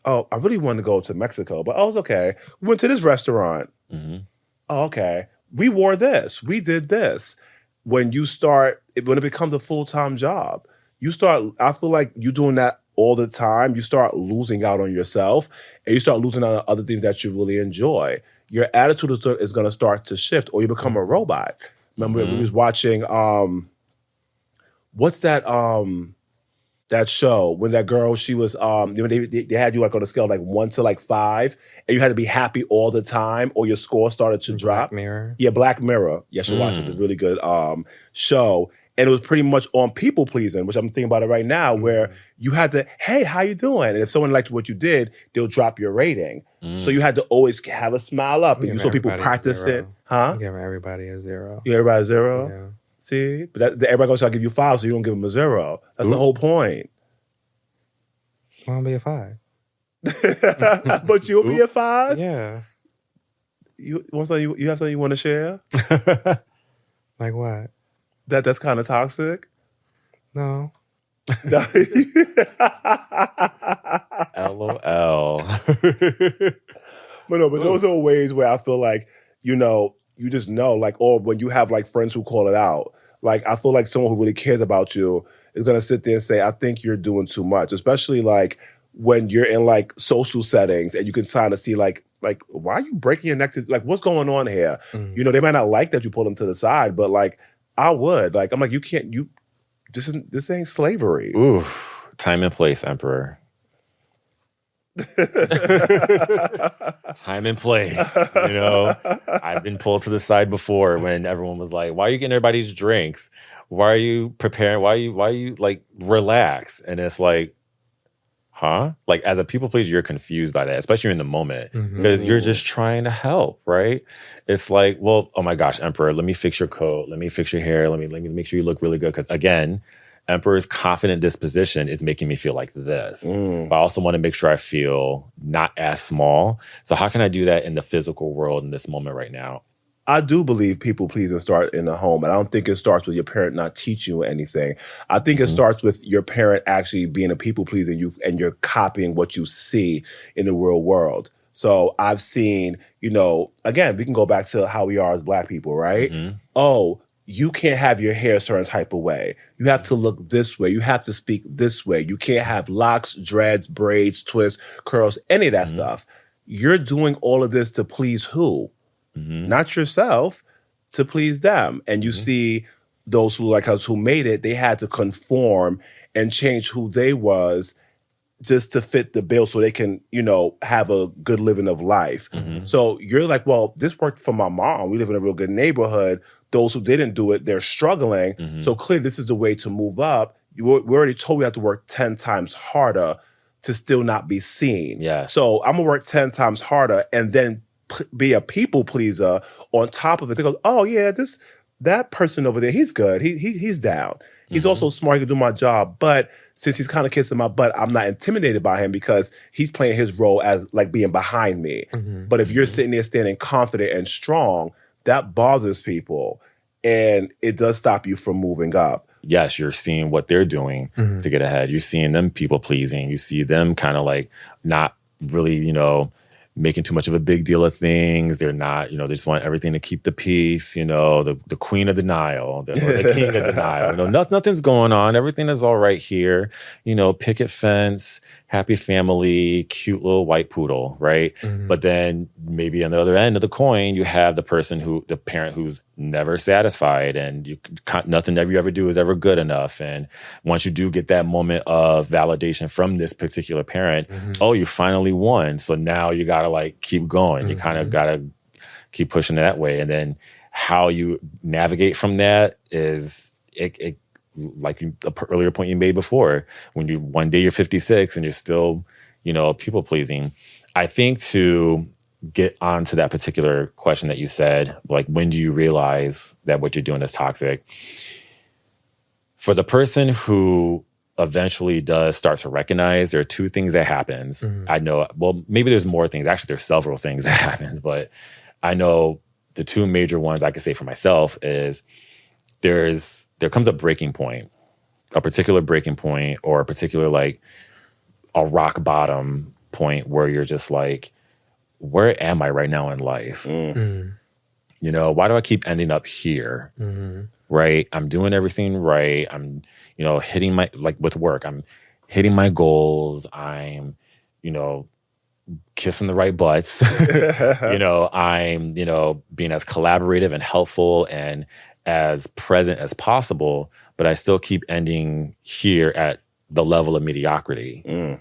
Speaker 1: Oh, I really wanted to go to Mexico, but it's okay. We went to this restaurant. Oh, okay. We wore this. We did this. When it becomes a full-time job, I feel like you doing that all the time, you start losing out on yourself, and you start losing out on other things that you really enjoy. Your attitude is going to start to shift, or you become a robot. Remember, we was watching, what's that That show when that girl, she was they had you like on a scale of like 1 to like 5, and you had to be happy all the time or your score started to
Speaker 2: Black
Speaker 1: drop.
Speaker 2: Mirror.
Speaker 1: Yeah, Black Mirror. You should watch it. It's a really good show. And it was pretty much on people pleasing, which I'm thinking about it right now, where you had to, hey, how you doing? And if someone liked what you did, they'll drop your rating. So you had to always have a smile up, and you saw people practice it. Huh?
Speaker 2: I'm giving everybody a 0.
Speaker 1: You everybody a 0?
Speaker 2: Yeah.
Speaker 1: See? But everybody goes to give you 5, so you don't give them a 0. That's the whole point.
Speaker 2: I want to be a 5.
Speaker 1: But you'll be a 5?
Speaker 2: Yeah.
Speaker 1: You want something? You have something you want to share?
Speaker 2: Like what?
Speaker 1: That's kind of toxic.
Speaker 2: No.
Speaker 3: LOL.
Speaker 1: But those are ways where I feel like, you just know, like, or when you have like friends who call it out, like, I feel like someone who really cares about you is going to sit there and say, I think you're doing too much, especially like when you're in like social settings and you can kind of see like, why are you breaking your neck to, like, what's going on here? They might not like that you pull them to the side, but like, I would. Like, I'm like, this ain't slavery.
Speaker 3: Ooh, time and place, Emperor. Time and place. I've been pulled to the side before when everyone was like, why are you getting everybody's drinks? Why are you preparing? Why are you like, relax? And it's like, huh? Like, as a people pleaser, you're confused by that, especially in the moment, because you're just trying to help, right? It's like, well, oh my gosh, Emperor, let me fix your coat. Let me fix your hair. Let me make sure you look really good. Because again, Emperor's confident disposition is making me feel like this. But I also want to make sure I feel not as small. So how can I do that in the physical world in this moment right now?
Speaker 1: I do believe people pleasing start in the home. And I don't think it starts with your parent not teaching you anything. I think it starts with your parent actually being a people pleaser and you're copying what you see in the real world. So I've seen, again, we can go back to how we are as Black people, right? Oh, you can't have your hair a certain type of way. You have to look this way. You have to speak this way. You can't have locks, dreads, braids, twists, curls, any of that stuff. You're doing all of this to please who? Not yourself, to please them. And you see those who like us who made it, they had to conform and change who they was just to fit the bill so they can, have a good living of life. So you're like, well, this worked for my mom. We live in a real good neighborhood. Those who didn't do it, they're struggling. So clearly this is the way to move up. We already told you have to work 10 times harder to still not be seen.
Speaker 3: Yeah.
Speaker 1: So I'm going to work 10 times harder and then be a people pleaser on top of it. They go, oh yeah, that person over there, he's good. He's down. He's also smart. He can do my job. But since he's kind of kissing my butt, I'm not intimidated by him because he's playing his role as like being behind me. But if you're sitting there standing confident and strong, that bothers people. And it does stop you from moving up.
Speaker 3: Yes, you're seeing what they're doing to get ahead. You're seeing them people pleasing. You see them kind of like not really, making too much of a big deal of things. They're not, they just want everything to keep the peace, the queen of denial, the king of denial. Nothing's going on. Everything is all right here. Picket fence, happy family, cute little white poodle, right? But then maybe on the other end of the coin, you have the parent who's never satisfied, and nothing that you ever do is ever good enough. And once you do get that moment of validation from this particular parent, oh, you finally won. So now you got to like keep going. You kind of got to keep pushing it that way. And then how you navigate from that is it like the earlier point you made before, when one day you're 56 and you're still, people pleasing. I think to get onto that particular question that you said, like, when do you realize that what you're doing is toxic? For the person who eventually does start to recognize, there are two things that happens. I know, well, maybe there's more things. Actually, there's several things that happens, but I know the two major ones I can say for myself is there comes a breaking point, a particular breaking point, or a particular like a rock bottom point where you're just like, where am I right now in life? Why do I keep ending up here? Right? I'm doing everything right. I'm, hitting my, like with work, I'm hitting my goals. I'm, kissing the right butts. I'm, being as collaborative and helpful and as present as possible, but I still keep ending here at the level of mediocrity.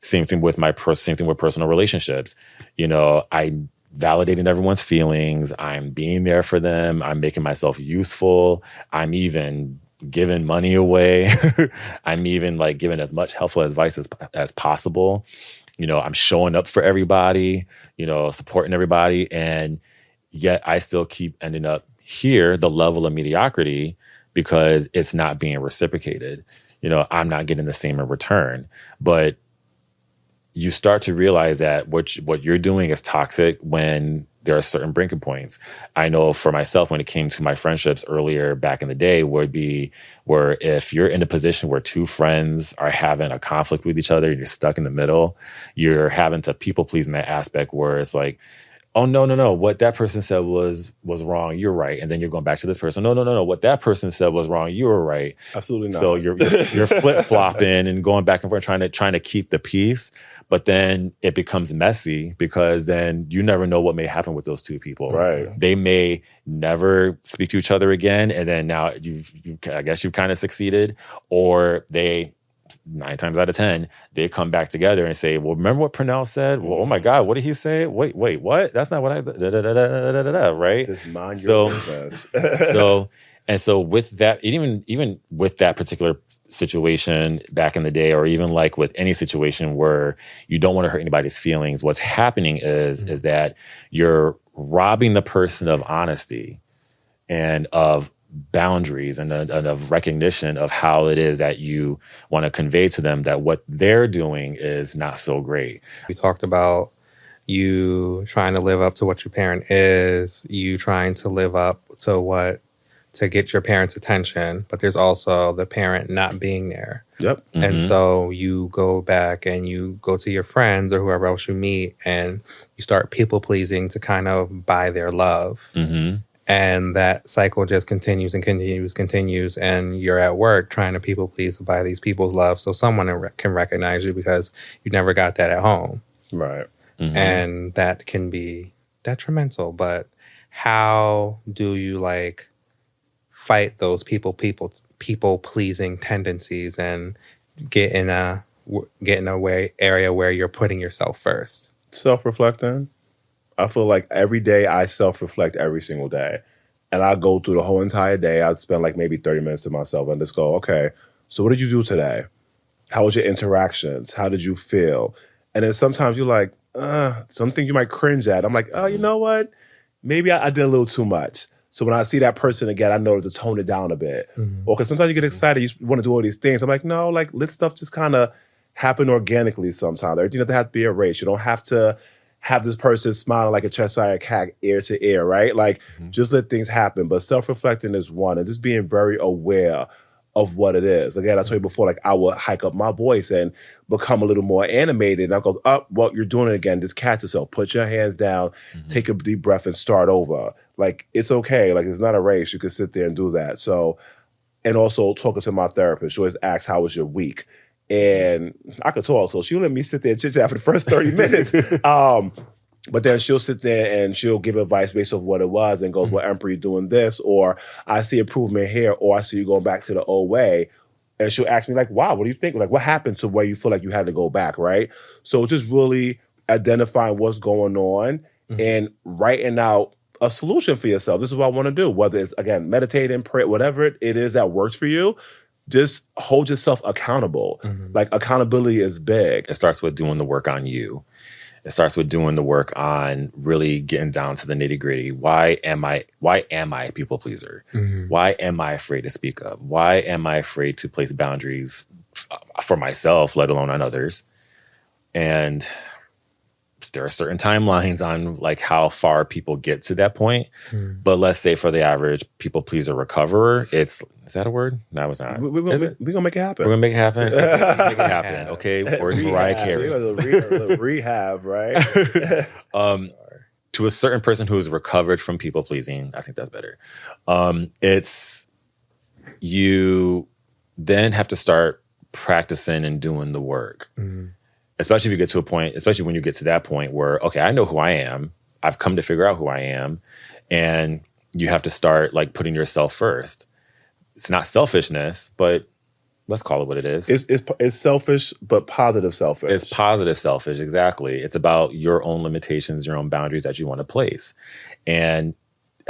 Speaker 3: Same thing with same thing with personal relationships. You know, I'm validating everyone's feelings. I'm being there for them. I'm making myself useful. I'm even giving money away. I'm even like giving as much helpful advice as possible. You know, I'm showing up for everybody, you know, supporting everybody. And yet I still keep ending up here, the level of mediocrity, because it's not being reciprocated. You know, I'm not getting the same in return. But you start to realize that what you're doing is toxic when there are certain breaking points. I know for myself, when it came to my friendships earlier back in the day, would be where if you're in a position where two friends are having a conflict with each other and you're stuck in the middle, you're having to people please in that aspect where it's like, oh, no. What that person said was wrong. You're right. And then you're going back to this person. No. What that person said was wrong. You were right.
Speaker 1: Absolutely not.
Speaker 3: So you're flip flopping and going back and forth, trying to keep the peace. But then it becomes messy because then you never know what may happen with those two people.
Speaker 1: Right.
Speaker 3: They may never speak to each other again. And then now I guess you've kind of succeeded, or they, 9 times out of 10, they come back together and say, well, remember what Purnell said? Well, oh my God, what did he say? Wait, what? That's not what I, right?
Speaker 1: Just mind your business.
Speaker 3: So with that, even with that particular situation back in the day, or even like with any situation where you don't want to hurt anybody's feelings, what's happening is that you're robbing the person of honesty and of boundaries and of recognition of how it is that you want to convey to them that what they're doing is not so great.
Speaker 2: We talked about you trying to live up to what your parent is, you trying to live up to get your parents' attention, but there's also the parent not being there.
Speaker 1: Yep.
Speaker 2: And so you go back and you go to your friends or whoever else you meet and you start people pleasing to kind of buy their love. And that cycle just continues and continues. And you're at work trying to people please to buy these people's love so someone can recognize you because you never got that at home.
Speaker 1: Right.
Speaker 2: And that can be detrimental. But how do you like fight those people pleasing tendencies and get in a area where you're putting yourself first?
Speaker 1: Self-reflecting. I feel like every day I self-reflect every single day. And I go through the whole entire day. I'd spend like maybe 30 minutes to myself and just go, okay, so what did you do today? How was your interactions? How did you feel? And then sometimes you're like, something you might cringe at. I'm like, oh, you know what? Maybe I did a little too much. So when I see that person again, I know to tone it down a bit. Or because sometimes you get excited, you want to do all these things. I'm like, no, like let stuff just kind of happen organically sometimes. Everything doesn't have to be erased. You don't have to have this person smiling like a Cheshire cat ear to ear, right? Like just let things happen. But self-reflecting is one, and just being very aware of what it is. Again, I told you before, like I would hike up my voice and become a little more animated. And I go, well, you're doing it again. Just catch yourself. Put your hands down, take a deep breath and start over. Like, it's okay. Like, it's not a race. You can sit there and do that. So, and also talking to my therapist, she always asks, how was your week? And I could talk. So she'll let me sit there and chit-chat for the first 30 minutes. But then she'll sit there and she'll give advice based on what it was and goes, well, Emperor, you're doing this, or I see improvement here, or I see you going back to the old way. And she'll ask me like, wow, what do you think? Like, what happened to where you feel like you had to go back, right? So just really identifying what's going on and writing out a solution for yourself. This is what I want to do. Whether it's, again, meditating, prayer, whatever it is that works for you, just hold yourself accountable. Like, accountability is big.
Speaker 3: It starts with doing the work on you. It starts with doing the work on really getting down to the nitty gritty. Why am I a people pleaser? Why am I afraid to speak up? Why am I afraid to place boundaries for myself, let alone on others? And there are certain timelines on like how far people get to that point. But let's say for the average people pleaser recoverer, is that a word? No, it's not.
Speaker 1: We're gonna make it happen.
Speaker 3: We're gonna make it happen. Okay, make it happen. Okay, or it's Mariah Carey.
Speaker 1: Rehab, right?
Speaker 3: To a certain person who is recovered from people pleasing, I think that's better. It's you then have to start practicing and doing the work. Especially if you get to a point, especially when you get to that point where, okay, I know who I am. I've come to figure out who I am. And you have to start like putting yourself first. It's not selfishness, but Let's call it what it is.
Speaker 1: It's selfish, but positive selfish.
Speaker 3: It's positive selfish, exactly. It's about your own limitations, your own boundaries that you want to place. And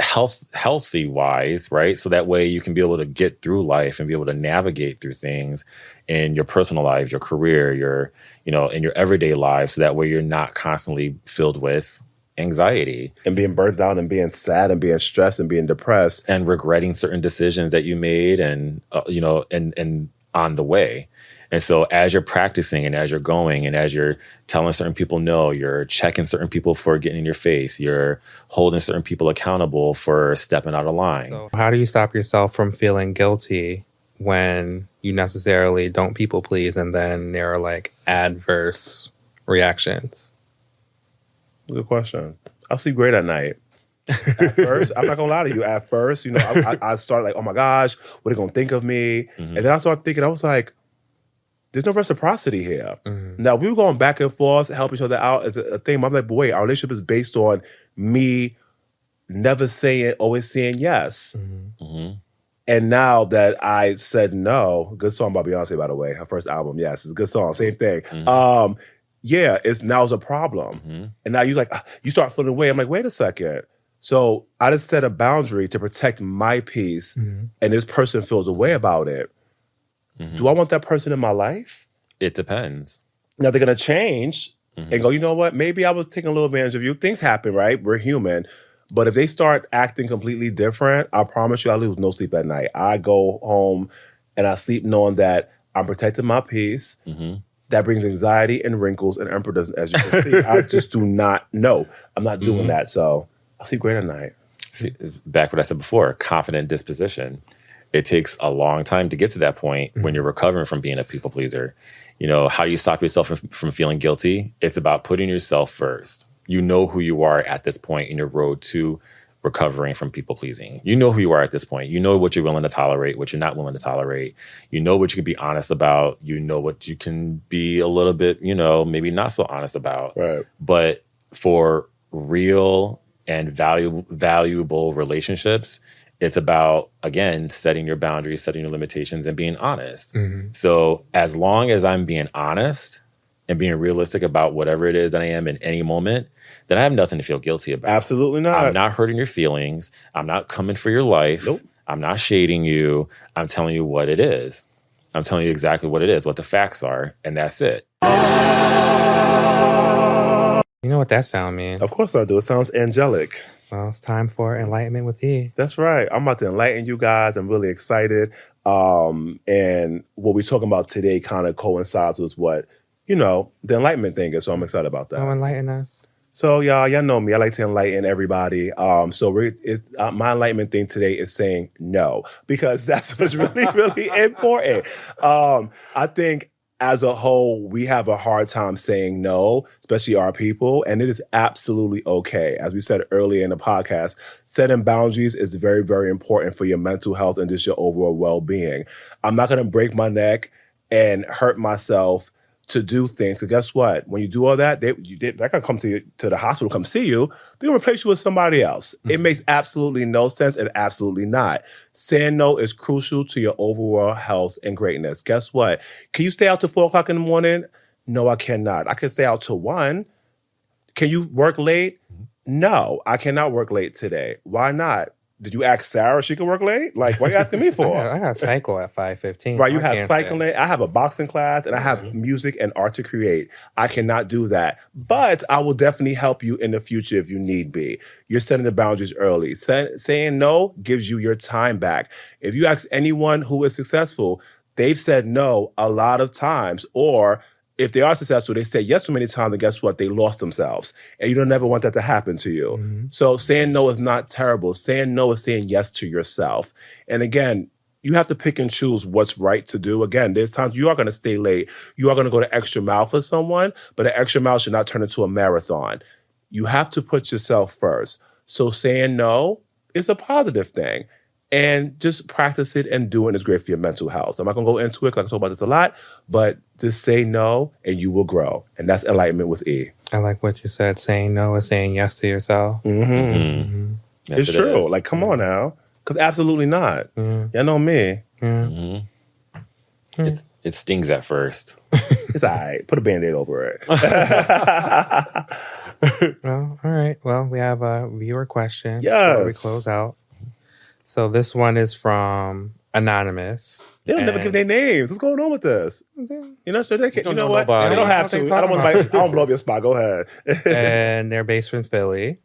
Speaker 3: healthy wise, right? So that way you can be able to get through life and be able to navigate through things in your personal life, your career, your, in your everyday life. So that way you're not constantly filled with anxiety
Speaker 1: and being burnt out and being sad and being stressed and being depressed
Speaker 3: and regretting certain decisions that you made and, and on the way. And so as you're practicing and as you're going and as you're telling certain people no, you're checking certain people for getting in your face, you're holding certain people accountable for stepping out of line.
Speaker 2: So how do you stop yourself from feeling guilty when you necessarily don't people please and then there are like adverse reactions?
Speaker 1: Good question. I sleep great at night. At first, I'm not gonna lie to you. At first, I started like, oh my gosh, what are they gonna think of me? And then I started thinking, I was like, there's no reciprocity here. Now, we were going back and forth, help each other out as a thing. But I'm like, but wait, our relationship is based on me never saying, always saying yes. And now that I said no, good song by Beyonce, by the way, her first album, yes, it's a good song, same thing. Yeah, it's a problem. And now you start feeling away. I'm like, wait a second. So I just set a boundary to protect my peace, and this person feels a way about it. Do I want that person in my life?
Speaker 3: It depends.
Speaker 1: Now they're gonna change and go, you know what? Maybe I was taking a little advantage of you. Things happen, right? We're human. But if they start acting completely different, I promise you I lose no sleep at night. I go home and I sleep knowing that I'm protecting my peace. That brings anxiety and wrinkles and emperor doesn't, as you can see. I just do not know. I'm not doing that. So I sleep great at night.
Speaker 3: See, it's back what I said before, confident disposition. It takes a long time to get to that point when you're recovering from being a people pleaser. How do you stop yourself from feeling guilty? It's about putting yourself first. You know who you are at this point in your road to recovering from people pleasing. You know who you are at this point. You know what you're willing to tolerate, what you're not willing to tolerate. You know what you can be honest about. You know what you can be a little bit, maybe not so honest about.
Speaker 1: Right.
Speaker 3: But for real and valuable relationships, it's about, again, setting your boundaries, setting your limitations, and being honest. So as long as I'm being honest and being realistic about whatever it is that I am in any moment, then I have nothing to feel guilty about.
Speaker 1: Absolutely not.
Speaker 3: I'm not hurting your feelings. I'm not coming for your life.
Speaker 1: Nope.
Speaker 3: I'm not shading you. I'm telling you what it is. I'm telling you exactly what it is, what the facts are, and that's it.
Speaker 2: You know what that sound means?
Speaker 1: Of course I do. It sounds angelic.
Speaker 2: Well, it's time for Enlightenment with E.
Speaker 1: That's right. I'm about to enlighten you guys. I'm really excited. And what we're talking about today kind of coincides with what, the enlightenment thing is. So I'm excited about that.
Speaker 2: Oh, enlighten us.
Speaker 1: So y'all know me. I like to enlighten everybody. So my enlightenment thing today is saying no, because that's what's really, really important. I think as a whole, we have a hard time saying no, especially our people, and it is absolutely okay. As we said earlier in the podcast, setting boundaries is very, very important for your mental health and just your overall well-being. I'm not going to break my neck and hurt myself to do things, because guess what? When you do all that, they're going to come to the hospital, come see you. They're going to replace you with somebody else. It makes absolutely no sense, and absolutely not. Saying no is crucial to your overall health and greatness. Guess what? Can you stay out till 4 o'clock in the morning? No, I cannot. I can stay out till 1. Can you work late? No, I cannot work late today. Why not? Did you ask Sarah if she could work late? Like, what are you asking me for?
Speaker 2: I got cycle at 5:15.
Speaker 1: Right, you have cycling. I have a boxing class, and I have music and art to create. I cannot do that. But I will definitely help you in the future if you need be. You're setting the boundaries early. Saying no gives you your time back. If you ask anyone who is successful, they've said no a lot of times, or if they are successful, they say yes so many times, and guess what? They lost themselves. And you don't ever want that to happen to you. So saying no is not terrible. Saying no is saying yes to yourself. And again, you have to pick and choose what's right to do. Again, there's times you are going to stay late. You are going to go the extra mile for someone, but the extra mile should not turn into a marathon. You have to put yourself first. So saying no is a positive thing. And just practice it and doing is great for your mental health. I'm not going to go into it because I talk about this a lot, but just say no and you will grow. And that's enlightenment with E.
Speaker 2: I like what you said. Saying no is saying yes to yourself.
Speaker 3: Yes,
Speaker 1: It's true. Like, come on now. Because absolutely not. Y'all know me.
Speaker 3: It stings at first.
Speaker 1: It's all right. Put a Band-Aid over it.
Speaker 2: Well, all right. Well, we have a viewer question before we
Speaker 1: Yes.
Speaker 2: close out. So this one is from Anonymous.
Speaker 1: They don't never give their names. What's going on with this? You know, so they can't. You know what?
Speaker 3: nobody.
Speaker 1: They don't have to.
Speaker 2: They
Speaker 1: I don't
Speaker 2: talk
Speaker 1: want.
Speaker 2: about
Speaker 1: I don't blow up your spot. Go ahead.
Speaker 2: And they're based in Philly.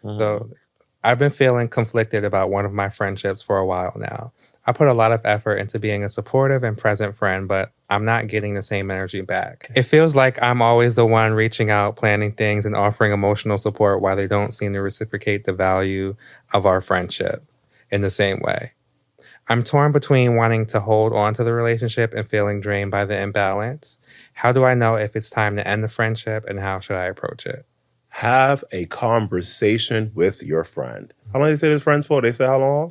Speaker 2: So I've been feeling conflicted about one of my friendships for a while now. I put a lot of effort into being a supportive and present friend, but I'm not getting the same energy back. It feels like I'm always the one reaching out, planning things, and offering emotional support while they don't seem to reciprocate the value of our friendship in the same way. I'm torn between wanting to hold on to the relationship and feeling drained by the imbalance. How do I know if it's time to end the friendship, and how should I approach it?
Speaker 1: Have a conversation with your friend. How long they say this friends for? They say how long?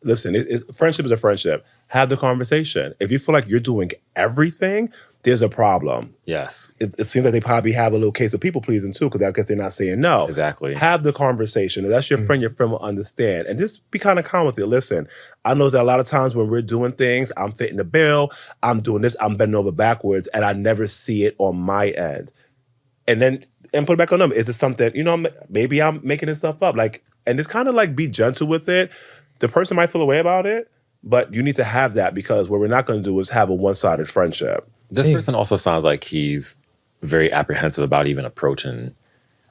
Speaker 1: Listen, friendship is a friendship. Have the conversation. If you feel like you're doing everything, there's a problem.
Speaker 3: Yes.
Speaker 1: It seems like they probably have a little case of people pleasing too, because I guess they're not saying no.
Speaker 3: Exactly.
Speaker 1: Have the conversation. If that's your friend will understand. And just be kind of calm with it. Listen, I know that a lot of times when we're doing things, I'm fitting the bill, I'm doing this, I'm bending over backwards, and I never see it on my end. And put it back on them. Is it something, maybe I'm making this stuff up? And just kind of be gentle with it. The person might feel a way about it, but you need to have that, because what we're not going to do is have a one-sided friendship.
Speaker 3: This person also sounds like he's very apprehensive about even approaching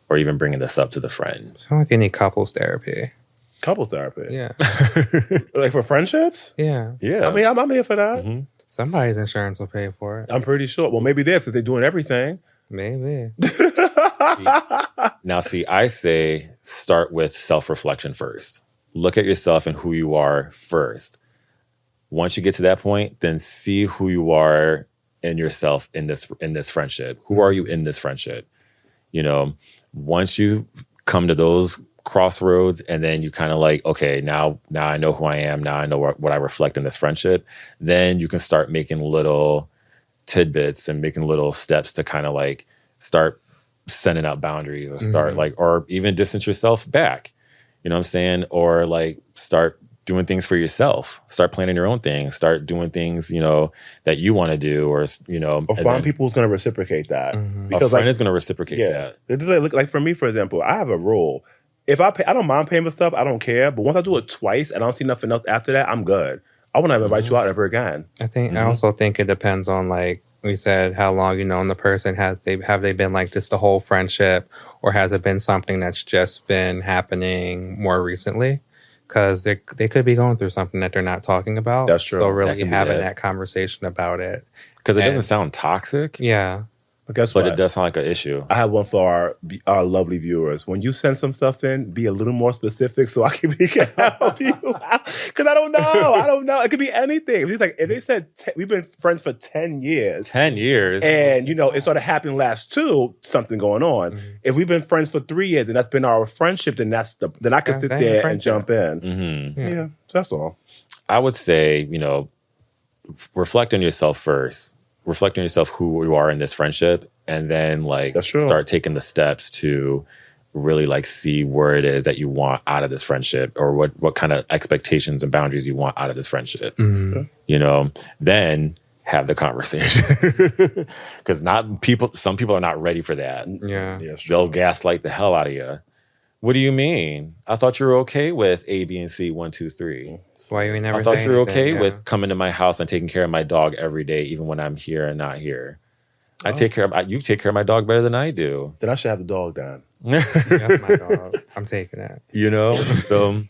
Speaker 3: or even bringing this up to the friend.
Speaker 2: Sound like they need couples therapy.
Speaker 1: Couples therapy?
Speaker 2: Yeah.
Speaker 1: Like for friendships?
Speaker 2: Yeah.
Speaker 3: Yeah.
Speaker 1: I mean, I'm here for that.
Speaker 3: Mm-hmm.
Speaker 2: Somebody's insurance will pay for it.
Speaker 1: I'm pretty sure. Well, maybe they're, because they're doing everything.
Speaker 2: Maybe.
Speaker 3: Now, see, I say start with self-reflection first. Look at yourself and who you are first. Once you get to that point, then see who you are in yourself in this friendship. Who are you in this friendship? Once you come to those crossroads, and then you kind of okay, now I know who I am. Now I know what I reflect in this friendship. Then you can start making little tidbits and making little steps to kind of start sending out boundaries, or start or even distance yourself back. You know what I'm saying? Or start doing things for yourself. Start planning your own things. Start doing things, that you want to do, or
Speaker 1: find people who's going to reciprocate that.
Speaker 3: Because a friend is going to reciprocate that.
Speaker 1: It does look for me, for example, I have a rule. If I pay, I don't mind paying for stuff. I don't care. But once I do it twice and I don't see nothing else after that, I'm good. I won't ever invite you out ever again.
Speaker 2: I also think it depends on we said, how long you known the person. Have they been just the whole friendship, or has it been something that's just been happening more recently? Because they could be going through something that they're not talking about.
Speaker 1: That's true.
Speaker 2: So really
Speaker 3: That
Speaker 2: having that conversation about it.
Speaker 3: Because it doesn't sound toxic.
Speaker 2: Yeah.
Speaker 1: But guess what?
Speaker 3: But it does sound like an issue.
Speaker 1: I have one for our lovely viewers. When you send some stuff in, be a little more specific so I can help you. Because I don't know. It could be anything. If they said we've been friends for 10 years.
Speaker 3: 10 years.
Speaker 1: And, it started happening last 2, something going on. If we've been friends for 3 years and that's been our friendship, then then I can sit there and jump in.
Speaker 3: Mm-hmm.
Speaker 1: Yeah, so that's all.
Speaker 3: I would say, reflect on yourself first. Reflect on yourself, who you are in this friendship, and then start taking the steps to really see where it is that you want out of this friendship, or what kind of expectations and boundaries you want out of this friendship. Then have the conversation, because some people are not ready for that.
Speaker 2: Yeah.
Speaker 3: They'll gaslight the hell out of you. What do you mean? I thought you were okay with A, B, and C, 1, 2, 3.
Speaker 2: Why you never?
Speaker 3: I thought you were okay with coming to my house and taking care of my dog every day, even when I'm here and not here. You take care of my dog better than I do.
Speaker 1: Then I should have the dog down.
Speaker 2: That's my dog. I'm taking that.
Speaker 3: So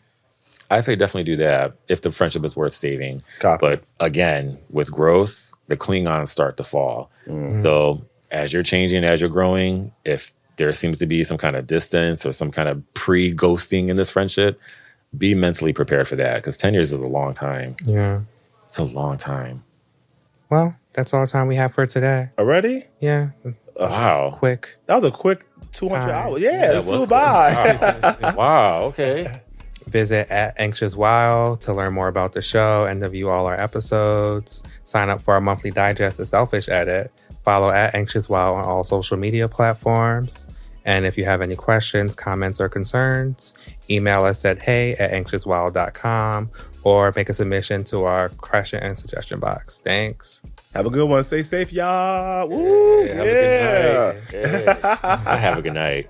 Speaker 3: I say definitely do that if the friendship is worth saving.
Speaker 1: Copy.
Speaker 3: But again, with growth, the Klingons start to fall. So as you're changing, as you're growing, if there seems to be some kind of distance or some kind of pre-ghosting in this friendship, be mentally prepared for that, because 10 years is a long time.
Speaker 2: Yeah.
Speaker 3: It's a long time.
Speaker 2: Well, that's all the time we have for today.
Speaker 1: Already?
Speaker 2: Yeah.
Speaker 3: Wow.
Speaker 2: Quick.
Speaker 1: That was a quick 200
Speaker 2: Time.
Speaker 1: hours. Yeah, it flew
Speaker 3: quick.
Speaker 1: by.
Speaker 3: Wow. Okay.
Speaker 2: Visit @AnxiousWow to learn more about the show and to view all our episodes. Sign up for our monthly digest, The Selfish Edit. Follow @AnxiousWow on all social media platforms. And if you have any questions, comments, or concerns, email us at hey@anxiouswow.com or make a submission to our question and suggestion box. Thanks.
Speaker 1: Have a good one. Stay safe, y'all. Woo,
Speaker 3: Have a good night. Hey. Have a good night.